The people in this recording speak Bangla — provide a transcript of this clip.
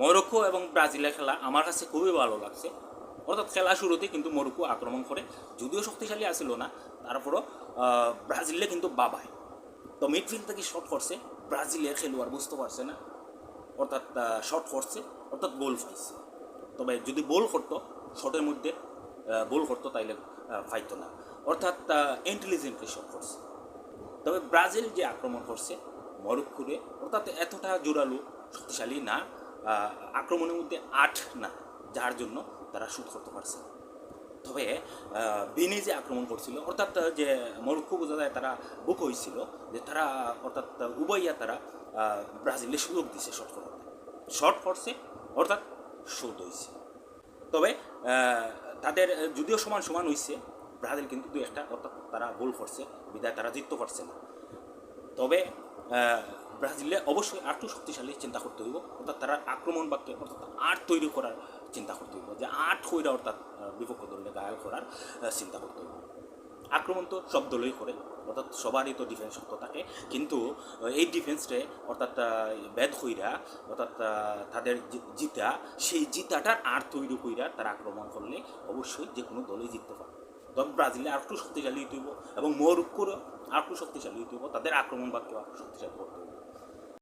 মরক্কো এবং ব্রাজিলের খেলা আমার কাছে খুবই ভালো লাগছে। অর্থাৎ খেলা শুরুতে কিন্তু মরক্কো আক্রমণ করে, যদিও শক্তিশালী আসছিল না, তারপরও ব্রাজিলে কিন্তু বাবায়। তো মিডফিল্ড থেকে শট করছে, ব্রাজিলের খেলোয়াড় বুঝতে পারছে না, অর্থাৎ শট করছে, অর্থাৎ গোল পাইছে। তবে যদি বল করতো, শটের মধ্যে বল করতো, তাইলে পাইতো না। অর্থাৎ ইন্টেলিজেন্টলি শট করছে। তবে ব্রাজিল যে আক্রমণ করছে মরক্কোরে, অর্থাৎ এতটা জোরালো শক্তিশালী না, আক্রমণের মধ্যে আট না, যার জন্য তারা শুট করতে পারছে। তবে বেনি যে আক্রমণ করছিল, অর্থাৎ যে মরক্কো বোঝা যায় তারা বুক হয়েছিল যে তারা, অর্থাৎ উভয়া তারা ব্রাজিলে সুযোগ দিছে শট করাতে, শট করছে, অর্থাৎ শোধ হয়েছে। তবে তাদের যদিও সমান সমান হয়েছে, ব্রাজিল কিন্তু দু একটা, অর্থাৎ তারা গোল করছে বিদায় তারা জিততে পারছে না। তবে ব্রাজিলে অবশ্যই আরটু শক্তিশালী চিন্তা করতে হইব, অর্থাৎ তারা আক্রমণ বাক্যে, অর্থাৎ আট তৈরি করার চিন্তা করতে হইব, যে আট কইরা অর্থাৎ বিপক্ষ দলে গায়াল করার চিন্তা করতে হইব। আক্রমণ তো সব দলই করে, অর্থাৎ সবারই তো ডিফেন্স শক্ত থাকে, কিন্তু এই ডিফেন্সে অর্থাৎ ব্যাদ কইরা, অর্থাৎ তাদের জিতা, সেই জিতাটার আট তৈরি কইরা তারা আক্রমণ করলে অবশ্যই যে কোনো দলই জিততে পারে। তবে ব্রাজিলে আরেকটু শক্তিশালী হইতে হইব এবং মরক্কোরও আরেকটু শক্তিশালী হইতে হইব, তাদের আক্রমণ বাক্য আরেকটু শক্তিশালী করতে হইব।